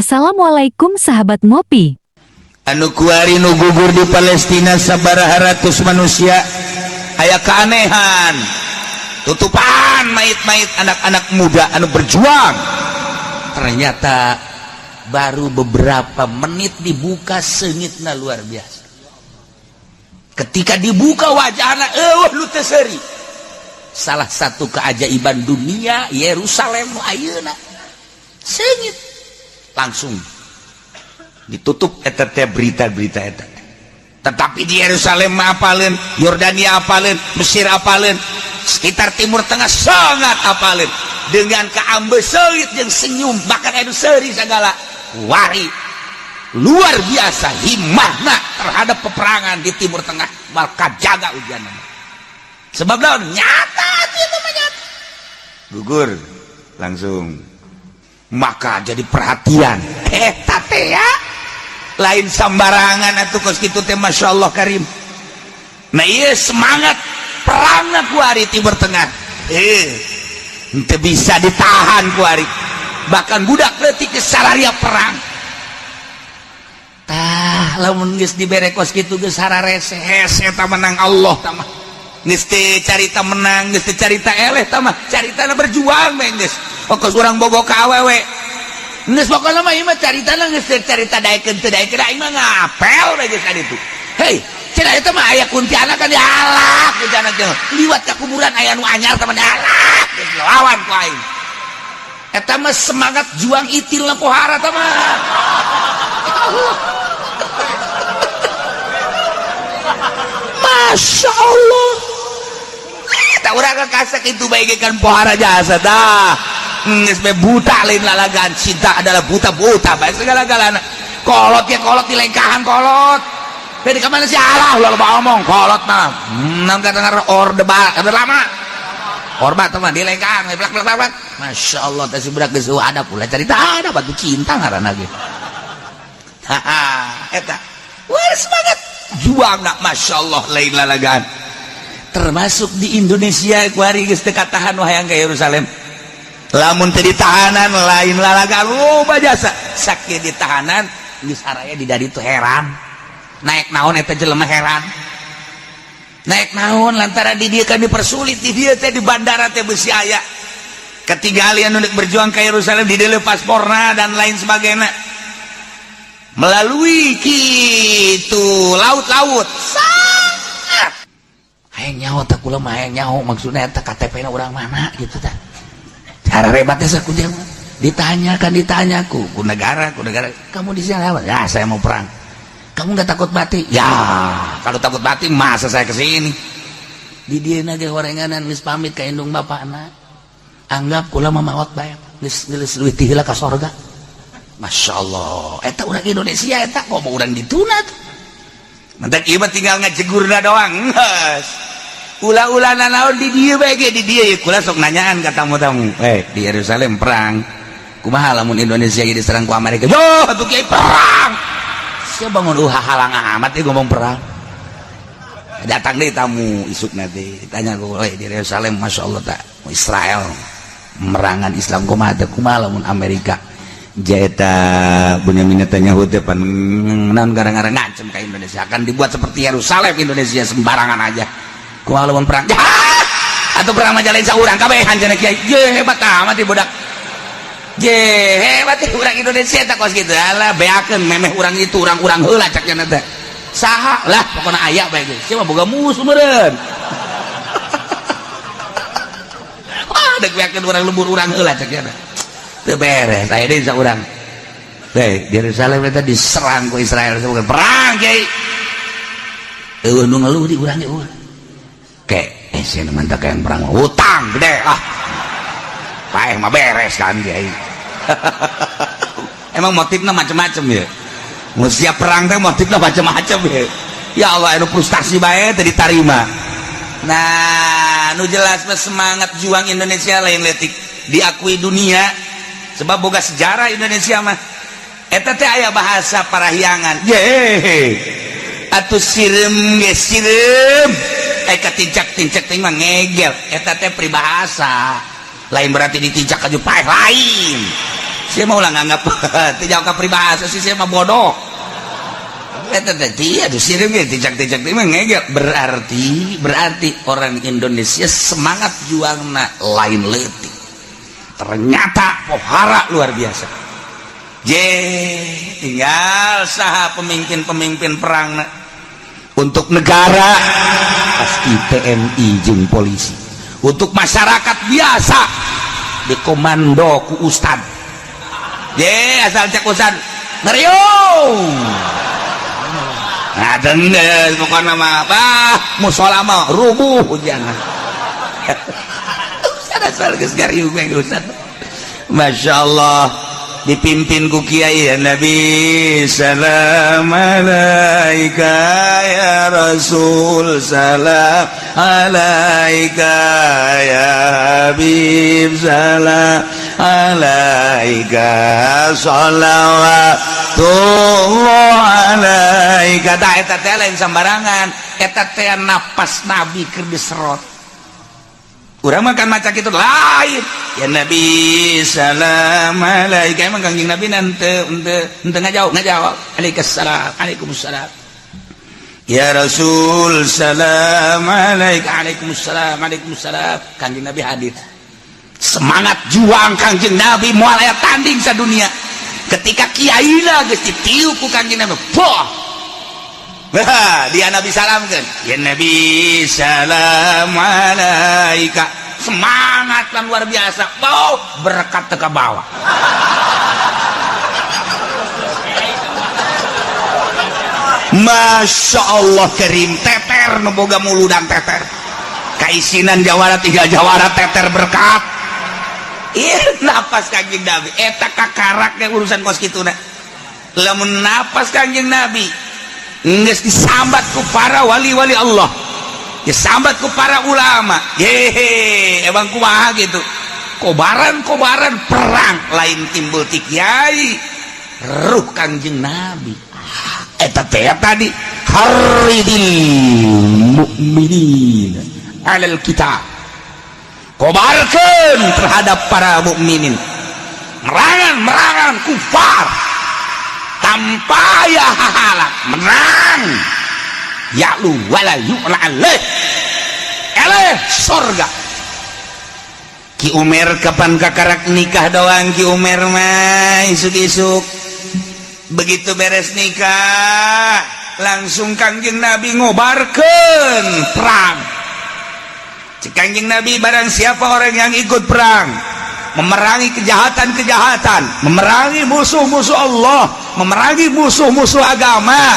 Assalamualaikum sahabat ngopi. Anu kuari nu gugur di Palestina sabaraha ratus manusia aya keanehan tutupan mait-mait anak-anak muda anu berjuang. Ternyata baru beberapa menit dibuka seungitna luar biasa. Ketika dibuka wajahna lu teu seuri. Salah satu keajaiban dunia Yerusalem nu ayeuna seungit langsung ditutup eta teh berita-berita eta. Tetapi di Yerusalem apaleun, Yordania apaleun, Mesir apaleun, sekitar Timur Tengah sangat apaleun dengan keambeseuit jeung senyum, bahkan anu seuri sagala wari luar biasa himmahna terhadap peperangan di Timur Tengah bakal jaga ujianna. Sebab naon? Nyata itu nyata. Gugur langsung. Maka jadi perhatian eta teh ya lain sambarangan atuh kos kitu teh masyaallah karim. Nah ieu semangat perangna ku ari Timur Tengah henteu bisa ditahan ku ari, bahkan budak leutik geus salaria perang tah lamun geus dibere kos kitu geus hararese hese tah menang Allah tah mah geus teu carita menang, geus teu carita eleh tah mah caritana berjuang we geus pokos urang bogo ka awewe geus pokona mah ieu mah caritana geus teu carita daekeun teu daekeun aing mah ngapel we geus ka ditu. Hei cenah eta mah aya kuntilanak kan dialak kuntilanak teh liwat ka kuburan aya nu anyar tah mah dialak geus lawan ku aing. Eta mah semangat juang itilna pohara tah mah. Masya Allah tak urang kakasa itu bagikan pohara jasa dah buta lain lalagan. Cinta adalah buta-buta baik segala-galana. Kolot ya kolot di lengkahan kolot dari kemana sih Allah lo ngomong kolot mah nam kata orde lama orba teman di lengkahan blak. Masya Allah teh si budak geus ada pula cerita ada batu cinta ngaranna ge. Eta wah semangat juang nak Masya Allah lain lalagan. Termasuk di Indonesia kuari geus teu katahan hayang ka Yerusalem. Lamun teu ditahanan lain lalagan loba jasa. Sakieu ditahanan geus araya di dari tu heran. Naik naon eta jelema heran. Naik naon lantaran di dieu kan dipersulit di dieu teh di bandara teh beusi aya. Ketinggali anu berjuang ka Yerusalem di dieu pasporna dan lain sebagainya. Melalui kitu laut-laut sangat hayang nyaho tak kula mah hayang nyaho maksudnya eta KTP-na urang mana gitu tah cara rebatnya sakudieu ditanyaku ku negara kamu di sini apa ya saya mau perang. Kamu nggak takut mati ya kalau takut mati masa saya kesini di dieu na ge horenganan geus pamit ka indung bapana anggap kula mah maot bae geus leuwih ti heula ka sorga. Masya Allah eta urang Indonesia eta kok mau urang dituna tuh mentek ieu mah tinggal ngajegurna doang geus ulah-ulana naon di dieu bae ge di dieu kula sok nanyaan ka tamu-tamu di Yerusalem perang kumaha lamun Indonesia ge diserang ku Amerika yo atuh kiai perang sia bangun halang amat ieu ngomong perang datang deui tamu isukna teh ditanya ku di Yerusalem Masya Allah tak Israel merangan Islam kumaha lamun Amerika jaeta Bunyamin Netanyahu teh pan naon garang-garang ngancem ka Indonesia akan dibuat seperti Yerusalem Indonesia sembarangan aja kumaha lamun perang atau perang mah lain saurang kabehan cenah kiai ye hebat amat ti budak ye hebat ti urang Indonesia tak kos kitu alah beakeun memeh urang itu urang-urang heula cak cenah teh saha lah pokona aya bae ge sia mah boga musuh meureun dek beakeun urang lembur urang heula cak cenah teu beres aya deui saurang di Yerusalem eta diserang ku Israel bukan perang kiai eueuh nu ngeluh di urang ge eueuh ke sia nu mantap yang perang hutang gede paeh mah beres kan kiai emang motifna macam-macam ya mun siap perang teh motifna macam-macam ya Allah anu frustasi bae teu ditarima. Nah nu jelas mah semangat juang Indonesia lain leutik diakui dunia sebab boga sejarah Indonesia mah eta teh aya bahasa parahyangan ye atuh sireum ge sireum katincak-tincak teh mah ngegel eta teh peribahasa lain berarti ditincak aju paeh lain saya mau lah nganggap tidak ke pribahasa sih saya mah bodoh. Tadi aduh sirim ya tijak-tijak ini ngegel berarti orang Indonesia semangat juangna lain leutik. Ternyata pohara luar biasa. Tinggal saha pemimpin perang untuk negara pasti TNI jeung polisi. Untuk masyarakat biasa dikomando ku ustad. Asal cek ustad ngeriung. Nah, dendes pokoknya mah apa? Musola mah rubuh jangan. Ustad asal geus ngeriung ustad. Masya Allah. Dipimpin ku kiai ya Nabi salam alaika ya Rasul salam alaika ya Habib salam alaika sholawatullah alaika. Da eta teh lain sambarangan, eta teh napas Nabi keur diserot. Urang makan maca kitu lain ya Nabi salam alaika. Emang kangjeng Nabi nanti ngajawab alaikassalam alaikumussalam ya Rasul salam alaika alaikumussalam alaikumussalam. Kangjeng Nabi hadir, semangat juang kangjeng Nabi moal aya tanding sadunia. Ketika kiaina geus ditiup ku kangjeng Nabi poh dia Nabi salamkan ya Nabi salam alaika. Semangat kan luar biasa. Berkat teka bawah. Masya Allah karim. Teter neboga mulu dan teter kaisinan jawara 3 jawara teter berkat. Napas kanjeng Nabi eta kakaraknya urusan kos kituna. Lamun napas kanjeng Nabi nges disambat ku para wali-wali Allah, disambat ku para ulama. Emang kumaha gitu. Kobaran perang lain timbul ti kiai ruh kanjeng Nabi. Eta teh tadi haridil mukminin alal kitab. Kobarkeun terhadap para mukminin. Merangan kufar tanpa ya halak menang ya'lu wala yu'la alaih eleh sorga. Ki Umar kapan kakarak nikah doang Ki Umar mah isuk-isuk begitu beres nikah langsung kanjeng Nabi ngobarkeun perang. Cik kanjeng Nabi barang siapa orang yang ikut perang memerangi kejahatan-kejahatan, memerangi musuh-musuh Allah, memerangi musuh-musuh agama,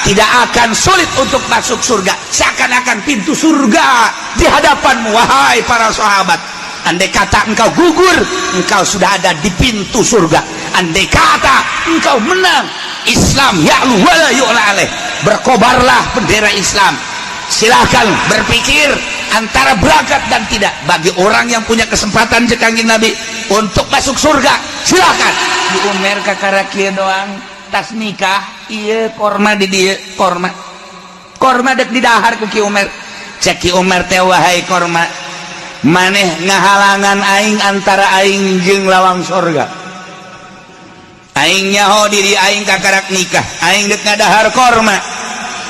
tidak akan sulit untuk masuk surga. Seakan-akan pintu surga di hadapanmu, wahai para sahabat. Andai kata engkau gugur, engkau sudah ada di pintu surga. Andai kata engkau menang, Islam ya'lu wala yu'la alaih, berkobarlah bendera Islam. Silahkan berpikir antara berangkat dan tidak. Bagi orang yang punya kesempatan kanjeng Nabi untuk masuk surga, silahkan. Di Umar kakarakia doang tas nikah iya korma di dia korma dek di dahar ku Ki Umar. Cek Ki Umar teh wahai korma maneh ngahalangan aing antara aing jeung lawang surga. Aing nyaho diri aing kakarak nikah, aing dek ngadahar korma.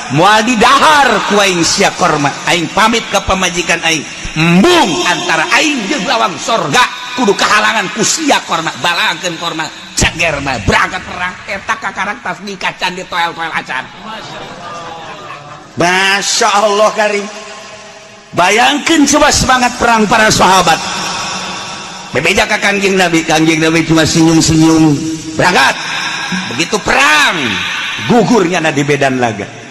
Moal di dahar ku aing sia korma, aing pamit ke pamajikan aing embung antara aing jeung lawang sorga kudu kahalangan ku sia korma. Balakeun korma cager mah berangkat perang eta kakarak tas nikah can ditoel-toel acan. Masya Allah karim. Bayangkeun coba semangat perang para sahabat. Bebeja ka kanjeng Nabi cuma senyum-senyum berangkat. Begitu perang gugurnya na di Medan Laga.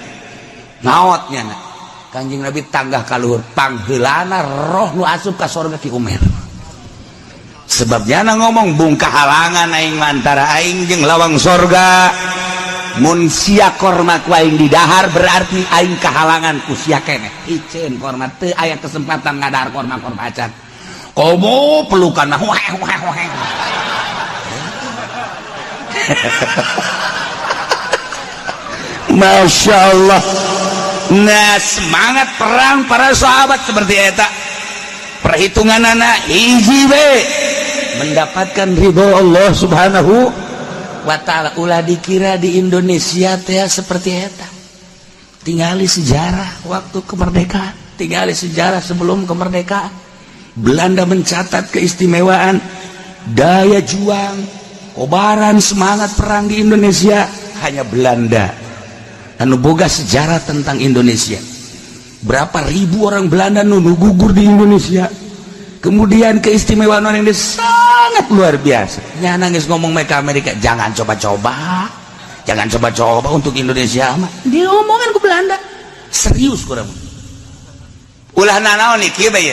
Naotnya na kanjeng Nabi tanggah kaluhur pangheulana roh nu asup ka sorga Ki Umar. Sebabnya na ngomong bung kahalangan aing antara aing jeung lawang sorga. Mun sia korma ku aing di dahar berarti aing kahalangan ku sia keneh. Iceun korma teu aya kesempatan ngadahar korma acan. Komo pelukan mah weh. Masya Allah. Nah semangat perang para sahabat seperti eta. Perhitungan anak hiji we mendapatkan ridho Allah subhanahu wa ta'ala. Ulah dikira di Indonesia teh seperti eta, tinggali sejarah waktu kemerdekaan, tinggali sejarah sebelum kemerdekaan. Belanda mencatat keistimewaan daya juang, kobaran semangat perang di Indonesia hanya Belanda anu boga sejarah tentang Indonesia. Berapa ribu orang Belanda nu gugur di Indonesia. Kemudian keistimewaan orang Indonesia sangat luar biasa. Nya nangis ngomong mereka Amerika, jangan coba-coba, jangan coba-coba untuk Indonesia mah. Dia ngomongan ke Belanda serius kurang. Ulah nanaon nih kieu bae.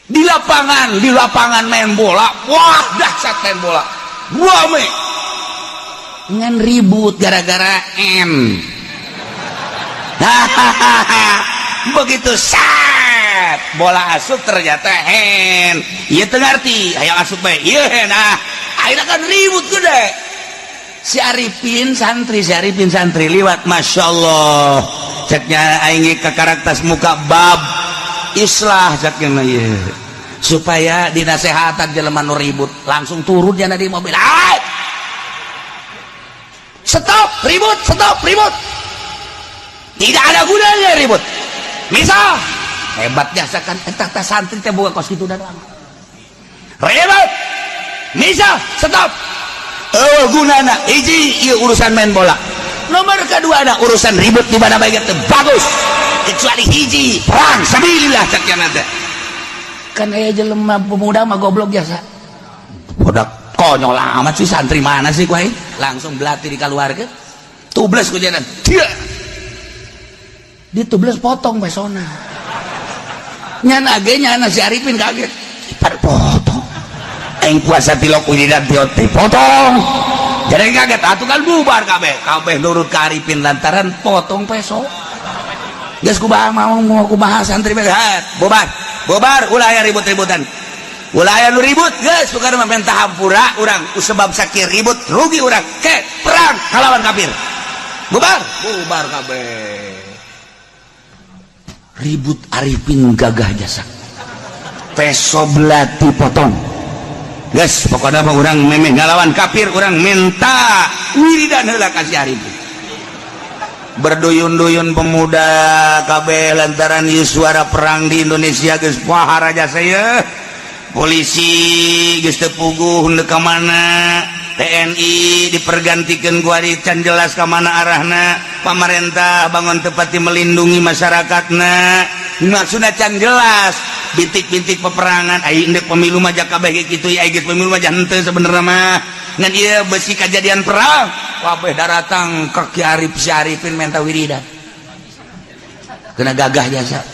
Di lapangan main bola, wah dahsyat main bola, rame ngan ribut gara-gara M. Begitu sat bola asup ternyata hen, iya teu ngarti hayang asup bae ieu hen. Akhirnya kan ribut gede. Si Arifin santri liwat, Masya Allah ceknya aing ke karakter muka bab islah ceknya ieu supaya dinasehatan jelema nu ribut langsung turun jana di mobil. Stop ribut, tidak ada gunanya ribut. Misal hebat jasa kan eta santri teh boga kos kitu dan lama ribut. Misal stop gunana hiji ieu urusan main bola, nomor kedua ada urusan ribut di mana bae teh bagus, kecuali hiji perang sabilillah caknya nanti kan aya jelema pemuda mah goblok jasa bodak konyol amat sih. Santri mana sih kuai langsung belati di keluarga tubles ku jalan dia ditubles potong pesona nyana si Arifin kaget pada potong aing puasa tilok ujidan tioti potong jadi kaget atuh kan bubar kabeh nurut ka Arifin lantaran potong peso. Geus kumaha mau kumaha santri behat bobar ulah aya ribut-ributan, ulah aya nu ribut geus tukar mah minta hampura urang sebab sakit ribut rugi urang ke perang ngalawan kafir. bubar kabeh. Ribut Arifin gagah jasa peso belati potong guys, pokoknya mah urang memeh ngalawan kafir, urang minta wiridan heula kasih Arifin. Berduyun-duyun pemuda kabeh lantaran ieu suara perang di Indonesia geus pahar aja saya. Polisi geus teu puguh henteu ka mana, TNI dipergantikeun ku ari can jelas ka mana arahna, pamarentah bangun tepati melindungi masyarakatna. Maksudna can jelas bintik-bintik peperangan ai indek pemilu mah jak kabeh kitu ai geus pemilu mah henteu sabenerna mah. Ngan ieu besi kejadian perang kabeh daratang ka Ki Arif si Arifin menta wiridan. Kena gagah jasa.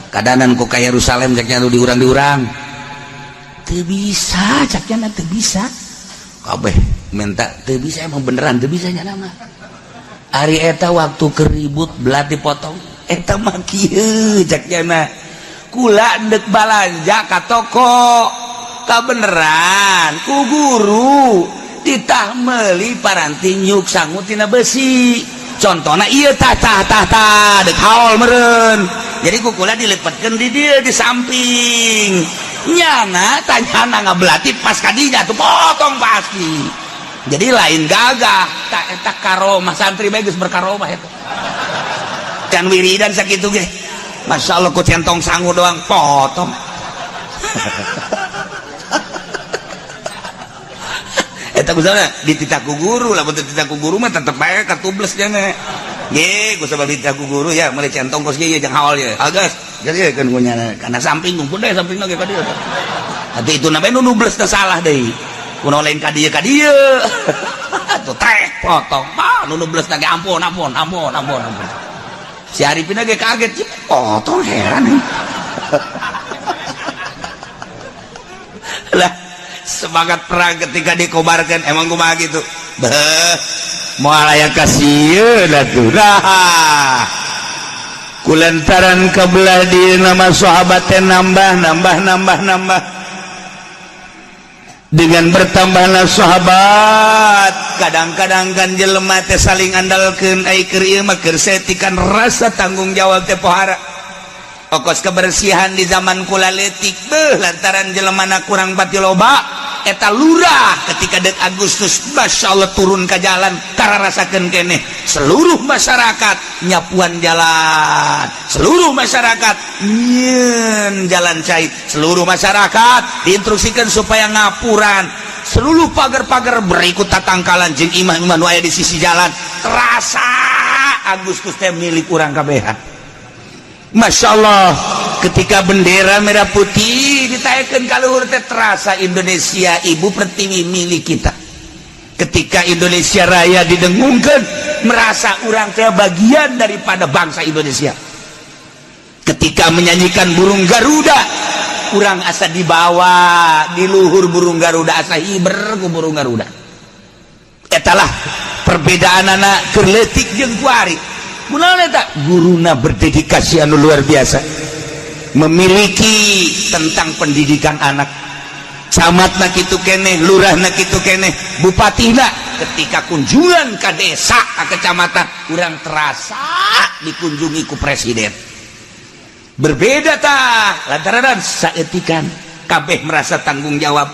Kadanan ku ka Yerusalem caknya nu diurang-diurang. Teu bisa caknya teu bisa. Kabeh minta teu bisa, emang beneran teu bisa nya nama. Ari eta waktu keribut belati potong eta mah kieu caknya kula endek balanja ka toko ka beneran ku guru ditah meuli paranti nyuk sangut tina besi contohna ieu tah dek haol meureun jadi ku kula dilepetkeun di dieu di samping nyana tanyana ngabelati pas ka dinya tuh potong pasti jadi lain gagah tak eta karomah santri bae geus berkaromah eta can wiridan sakitu ge Masya Allah ku centong sangu doang potong. Eta kusana ditita ku guru lah, betul ditita ku guru mah tetep bae katubles nya. Ge ku sabab ditita ku guru ya meuli centong kos ge jeung haol ye. Agas jadi kan gue nyana kana samping ngumpul deh sampingna ge ka dieu. Atuh itu na bae nu nubles teh salah deui. Kuno lain ka dieu Atuh trek potong. Nu nubles teh ampun. Si Arifin lagi kaget, potong heran. Lah semangat perang ketika dikobarkan emang kumaha gitu. Beuh, moal aya kasieun atuh. Nah, kulantaran kabelah di nama sahabat teh nambah. Dengan bertambahnya sahabat kadang-kadang kan jelema teh saling andalkeun ai keur ieu mah keur setikan rasa tanggung jawab teh pohara ongkos kebersihan di zaman kula leutik lantaran jelemana kurang pati loba eta lurah ketika dek Agustus Masya Allah turun ke jalan kararasakeun keneh seluruh masyarakat nyapuan jalan, seluruh masyarakat nyeun jalan cai, seluruh masyarakat diinstruksikan supaya ngapuran, seluruh pagar-pagar berikut tatangkalan jeung imam-imam nu aya di sisi jalan. Terasa Agustus teh milik urang kabehan. Masya Allah, ketika bendera merah putih ditayakeun ka luhur teh terasa Indonesia ibu pertiwi milik kita. Ketika Indonesia Raya didengungkeun merasa urang teh bagian daripada bangsa Indonesia. Ketika menyanyikan burung Garuda urang asa dibawa di luhur burung Garuda, asa hiber ku burung Garuda. Etalah perbedaan anak keur leutik jeung kuari. Kunaon eta? Guruna berdedikasi anu luar biasa, memiliki tentang pendidikan anak. Camatna kitu keneh, lurahna kitu keneh, bupatina ketika kunjungan ke desa ke kecamatan urang terasa dikunjungi ku presiden. Berbeda tah lantaran saeutikan kabeh merasa tanggung jawab,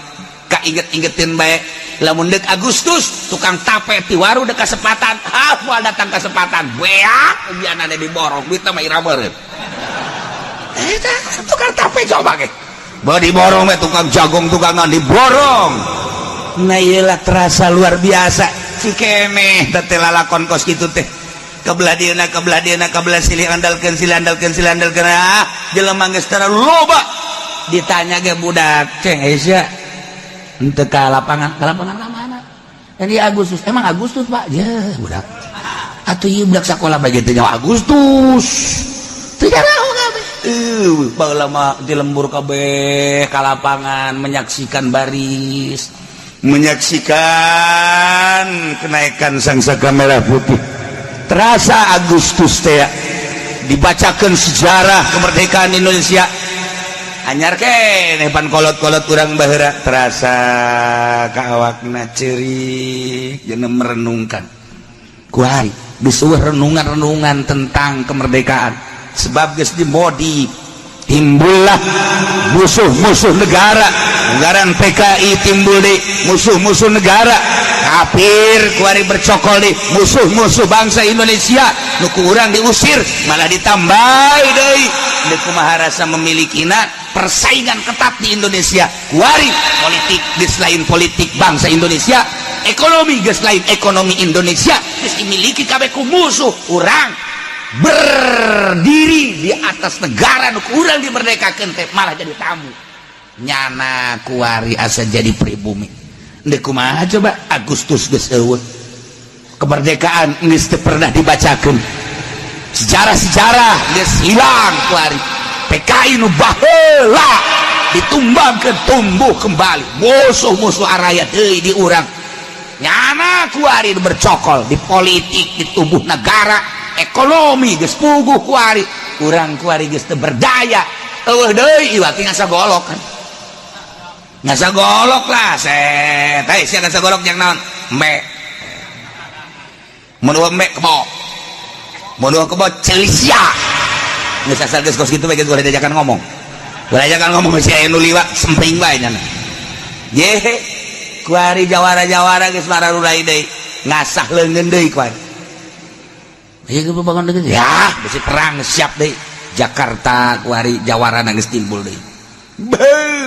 kainget-ingetin bae. Lamun dek Agustus tukang tape ti waru dek kasepatan, moal datang kasepatan beak biana ada diborong duit mah irabereun. Eta tukang tape coba ge bae diborong we tukang jagung tukangan diborong. Nah iyalah terasa luar biasa si keneh teh lalakon kos kitu teh kebelah dieuna kebelah silih andalkeun jelema geus terlalu loba ditanya ge budak ceng Aisyah ente ke lapangan mana? Ini Agustus. Emang Agustus Pak? Ya budak. Atuh ieu budak sakola bagi teh nyawa Agustus. Teu jarang kabeh. Baheula mah di lembur kabeh ka lapangan menyaksikan baris, menyaksikan kenaikan sangsaka merah putih. Terasa Agustus teh dibacakeun sejarah kemerdekaan Indonesia. Anyar keneh pan kolot-kolot urang baheura terasa ka awakna ceurik jeung merenungkan kuari geus renungan-renungan tentang kemerdekaan sebab geus dimodi timbullah musuh-musuh negara anggaran PKI timbul di musuh-musuh negara kafir kuari bercokol di musuh-musuh bangsa Indonesia nu ku urang diusir malah ditambahi deui deui kumaha rasa memilikiنا persaingan ketat di Indonesia kuari politik geus lain politik bangsa Indonesia ekonomi geus lain ekonomi Indonesia geus dimiliki kabeh ku musuh urang berdiri di atas negara nu urang dimerdekakeun teh malah jadi tamu nyana kuari asa jadi pribumi deuk kumaha coba Agustus geus eueuh kemerdekaan geus teu pernah dibacakeun sejarah-sejarah geus hilang kuari PKI nu baheula ditumbangkeun tumbuh kembali musuh-musuh araya deui di urang nyana kuari bercokol di politik di tubuh negara ekonomi geus puguh kuari urang kuari geus teu berdaya eueuh deui ieu ngasa golok kan ngasa golok lah set teh sia ngasa golok yang naon embe mun embe kebo mun kebo celisia geus asal geus kos kitu bae geus diajakan ngomong si anu liwat sempring bae nya ye kuari jawara-jawara geus mararulai deui ngasah leungeun deui kuari ieu ge bangun deui ya bisi perang siap deui Jakarta kuari jawarana geus timbul deui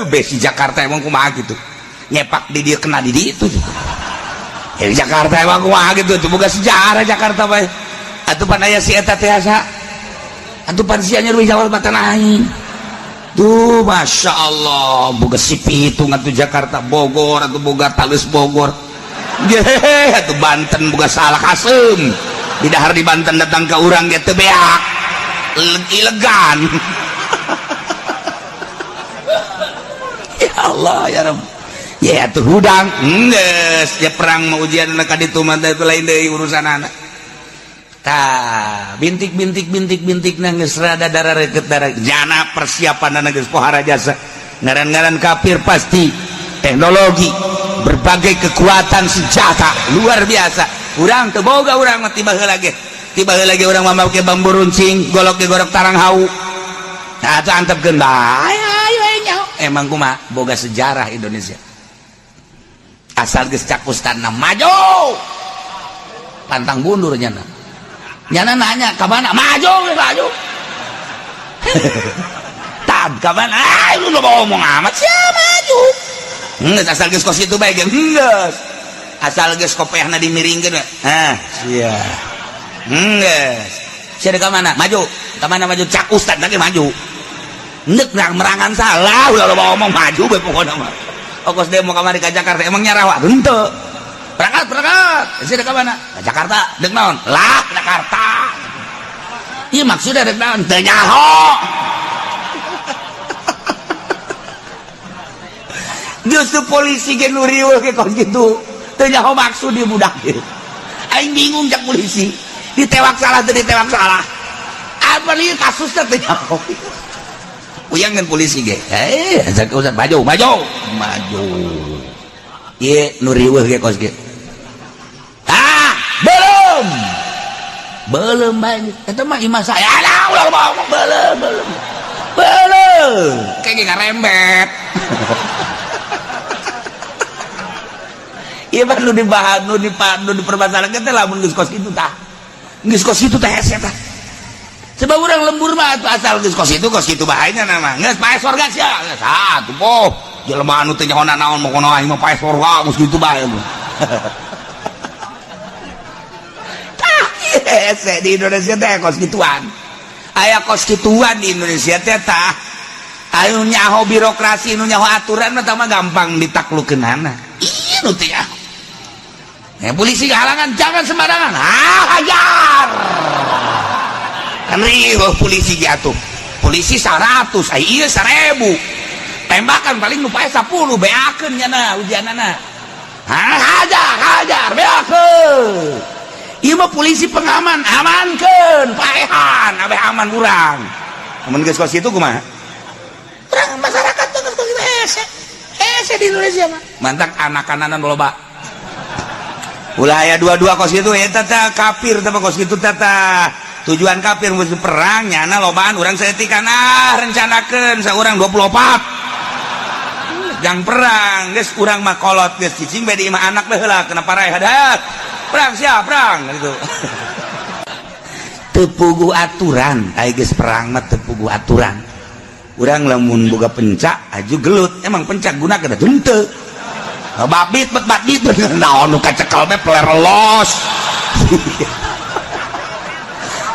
besi Jakarta emang kumaha gitu nyepak di dia kena di itu di Jakarta emang kumaha gitu itu boga sejarah Jakarta bae atuh pan aya si eta teh asa atuh pan sia nya ruih jawal mata naik tuh Masya Allah boga si pitung atuh Jakarta Bogor atuh boga Talus Bogor ye atuh Banten boga salah kasem di dahar di Banten datang ke urang ge teu beak ilegan ya Allah ya Rabb ya atuh hudang geus ya perang mau ujian ka ditu mah itu lain deui urusanana tah bintik geus rada darareukeut jana persiapanna geus pohara jasa ngaran-ngaran kafir pasti teknologi berbagai kekuatan senjata luar biasa urang teu boga urang mah tiba heula ge urang mah make bambu runcing golok ge gorok tarang hau nah itu antepkeun bae ayo nyaho emang kumaha boga sejarah Indonesia asal geus cak ustadna maju pantang bundur nyana nanya ka mana maju tad ka mana lu ngomong amat sia maju geus asal geus kos kitu bae geus asal geus kopeahna dimiringkeun sia geus sia ka mana maju cak ustad lagi maju neuk merangan salah ulah ngomong maju bae pokona mah ongkos demo kamari ka Jakarta emang nyarawa henteu berangkat sia ka mana ka Jakarta deuk naon lah Jakarta ieu maksudna deuk naon teu nyaho justru polisi ge nu riweuh ge kos kitu teu nyaho maksud di budak ieu aing bingung cak polisi ditewak salah teu ditewak salah apa ieu kasusna teu nyaho uyangan polisi ge ajak usah maju ieu nu riweuh ge kos ge belum banyak eta mah imah saya ulah ngomong belum kayak ngarembet ieu mah nu dibahas nu dipermasalahkeun teh lamun geus kos kitu tah hese tah sebab urang lembur mah asal geus kos kitu bahayana nama geus pae sorga sia geus atuh poh jelema anu teu nyaho naon mokono aing mah pae sorga geus kitu bae hese di Indonesia teh kos gituan aya kos gituan di Indonesia teh tah anu nyaho birokrasi nu nyaho aturan mah tah mah gampang ditaklukkeunana ieu nu teh polisi halangan jangan sembarangan hajar kan riweuh polisi ge atuh polisi 100 ieu 1000 tembakan paling nu pae 10 beakeun nya ujianana hajar beakeun ieu mah polisi pengaman amankeun paehan abeh aman urang mun geus kos kitu kumaha urang masyarakat teh geus kitu hese di Indonesia mah mantak anak-ananan loba ulah aya dua-dua kos kitu eta teh kafir teh kos kitu teh tujuan kafir musuh perang nyana lobaan urang saeutik rencanakeun saurang 24 jang perang geus urang mah kolot geus cicing bae di imah anak teh heula kenapa rae hadat perang siap perang gitu tepugu aturan aya geus perang mah tepugu aturan urang lamun boga pencak aju gelut emang pencak gunakeun henteu babit naon nu kacekel mah peler los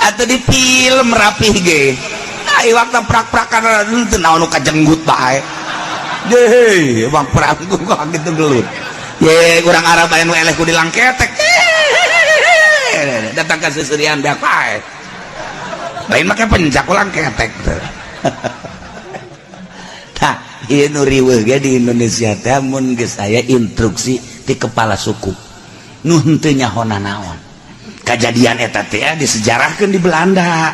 atuh di film rapih ge ai waktu prak-prakan henteu naon nu kajenggut bae deui emang perang kok kitu gelut ye urang Arab aya nu eleh ku dilangketek datang ke seserian dak pae lain make pencak ulang ketek tah ieu nu riweuh ge di Indonesia teh mun geus aya instruksi ti kepala suku nu henteu nyahona naon kajadian eta teh disejarahkeun di Belanda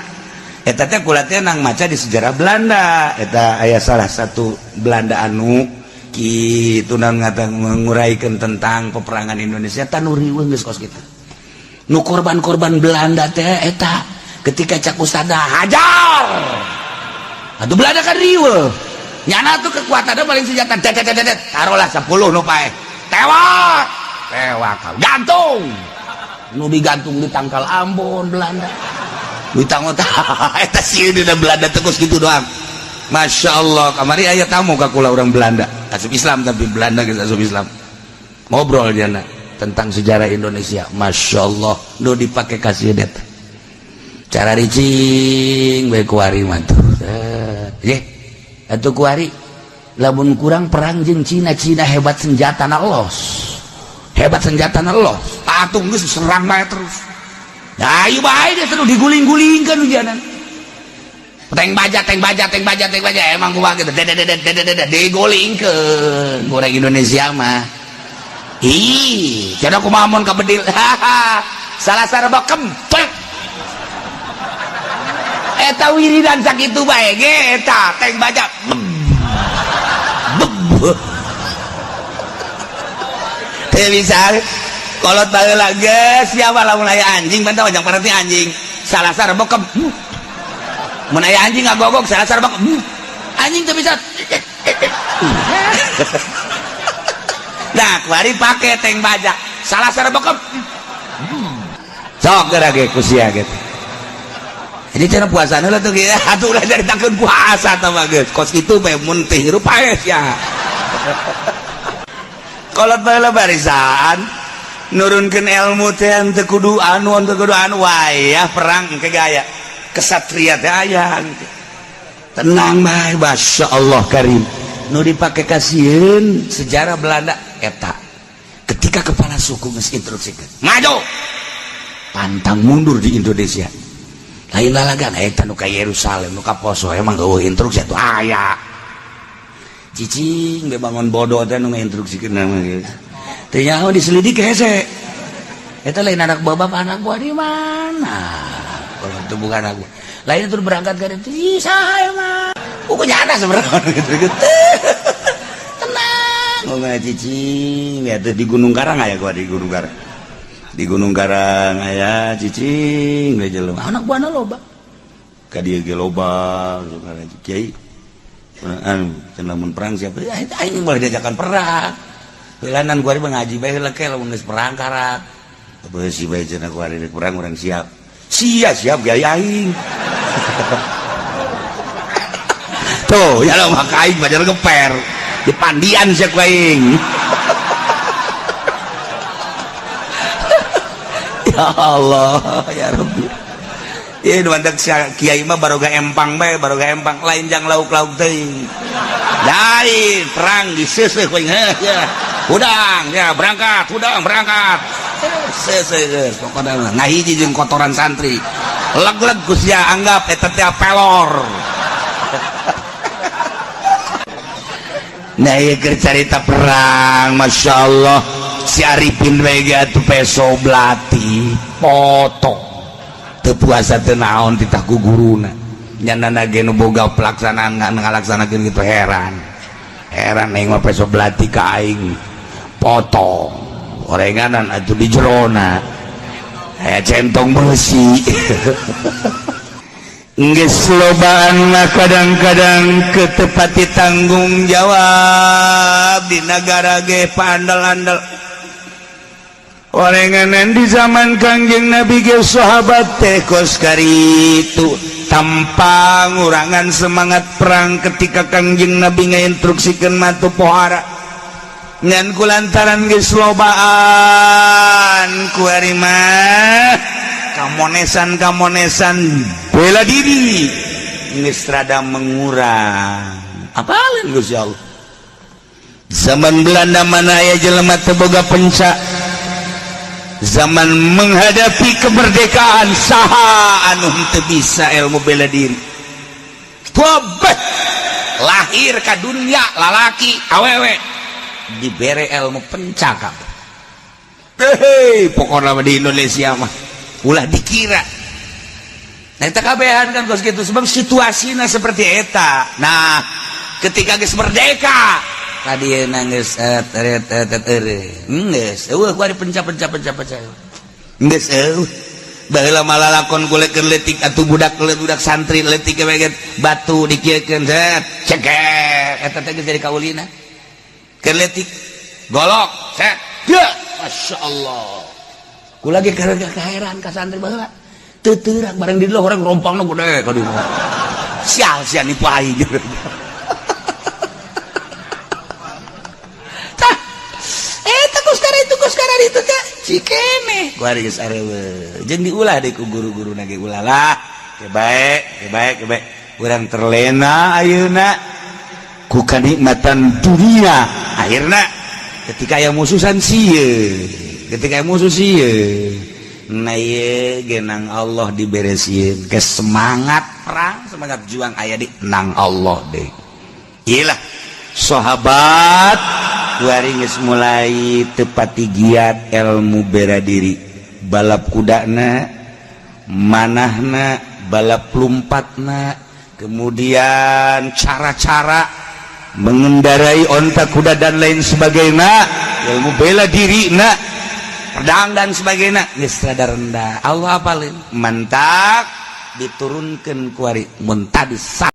eta teh kula teh nang maca di sejarah Belanda eta aya salah satu Belanda anu kitu nang nguraykeun tentang peperangan Indonesia tah nu riweuh geus kos kitu nu korban-korban Belanda teh eta ketika cak ustada hajar atuh Belanda kan riweuh nyana tuh kekuatannya paling senjata taruhlah 10 nu pae tewak gantung nu digantung di tangkal Ambon Belanda ditanggung eta sieun dina Belanda teh geus kitu doang Masya Allah kamari aya tamu ka kula urang Belanda asup Islam tapi Belanda geus asup Islam ngobrol jana tentang sejarah Indonesia Masya Allah nu dipake kasih det cara ricing bae kuari mah tuh ye atuh kuari lamun kurang perang jeung Cina hebat senjatana los atuh geus serang bae terus ayo bae geus terus diguling-gulingkeun ujianan teng baja emang kumaha kitu digulingkeun goreng Indonesia mah ih cenah kumaha mun kabedil salah sareba kempet eta wiridan sakitu bae ge eta teng baja teu bisa kolot baheula geus siapa lamun aya anjing bantah ojang parati anjing salah sareba mun aya anjing ngagogok salah bang anjing teu bisa nah kuari pake teng bajak salah bokep sok geura ge kusia gitu jadi cenah puasana lah tuh ya atuh ulah jadi takkeun puasa tah mah geus kos kitu bae mun teh hirup paes ya kolot bae barisan nurunkeun ilmu teh teu kudu anu wayah perang ke gaya kesatria teh aya tenang bae masyaallah karim nu dipake kasieun sejarah Belanda eta ketika kepala suku geus instruksikeun maju pantang mundur di Indonesia lain lalagan eta nu ka Yerusalem nu ka poso emang eueuh instruksi atuh aya cicing be bangun bodoh teh nu nginstruksikeun mah geus teu nyaho diselidik hese eta lain anak babab anak buah di mana kalau itu bukan anak buah lain itu berangkat ke itu ih saha mah uku nyata sebenarnya gitu tenang ngomong cicing ya di Gunung Karang aya gua di Gunung Karang aya cicing ge jelema anak buahna loba ka dieu ge loba kiai anu cenah mun perang siapa aing boleh diajakan perang heulangan kuari ngaji bae heula ke lamun geus perang karak beusi bae cenah kuari perang urang siap gaya aing tuh ya lo maka aing bajar geper di pandian sia ku aing ya Allah ya Rabbi ya nu mantak kiai mah baroga empang bae lain jang lauk-lauk teuing lain perang diseuseuh ku aing ya udang ya berangkat seuseuh pokona ngahiji jeung kotoran santri leg-leg Gusia anggap eta teh pelor nah ieu keur carita perang masyaallah si Arifin we ge atuh peso belati potong teu puasa teu naon titah ku guruna nyanana ge nu boga pelaksanaan ngalaksanakeun kitu heran aing mah peso belati ka aing potong orenganan atuh di jerona aya centong besi geus lobaan mah kadang-kadang ketepati tanggung jawab di negara ge pandal-andal orenganan di zaman Kangjeng Nabi ge sahabat teh kos karitu tanpa ngurangan semangat perang ketika Kangjeng Nabi ngainstruksikeun matu pohara ngan kulantaran geus lobaan kuari mah kamonesan bela diri geus rada mengurang apalin Gusti Allah zaman Belanda mana aya jelema teu boga penca zaman menghadapi kemerdekaan saha anu teu bisa ilmu bela diri tobat lahir ka dunia lalaki awewe dibere ilmu pencakap pokoknya di Indonesia mah ulah dikira nah eta kabehan kan kos gitu sebab situasinya seperti eta nah ketika geus merdeka tadi geus geus eueuh ku ari penca geus eueuh baheula malah lakon kulekeun leutik atuh budak santri leutik we batu dikiekeun zet ceger eta teh geus jadi kaulina keletik golok set ya masyaallah ku lagi kaheran ka santri baheula teu teurak bareng di dieu orang rompangna gede ka dieu sial nipu aing tah eta kuskara itu teh cikene ku ari geus areueuh jeung diulah deui ku guru-guruna ge ulah lah ke bae urang terlena ayeuna ku kanikmatan dunia akhirnya ketika yang musuhan sieun nah ieu ge nang Allah diberesieun ke semangat perang semangat juang aya di nang Allah deh iyalah sahabat kuari geus mulai tepati giat ilmu bela diri balap kudana manahna balap lompatna kemudian cara-cara mengendarai onta kuda dan lain sebagainya ilmu bela diri pedang dan sebagainya geus rada rendah Allah apalin mantak diturunkan kuari mun tadi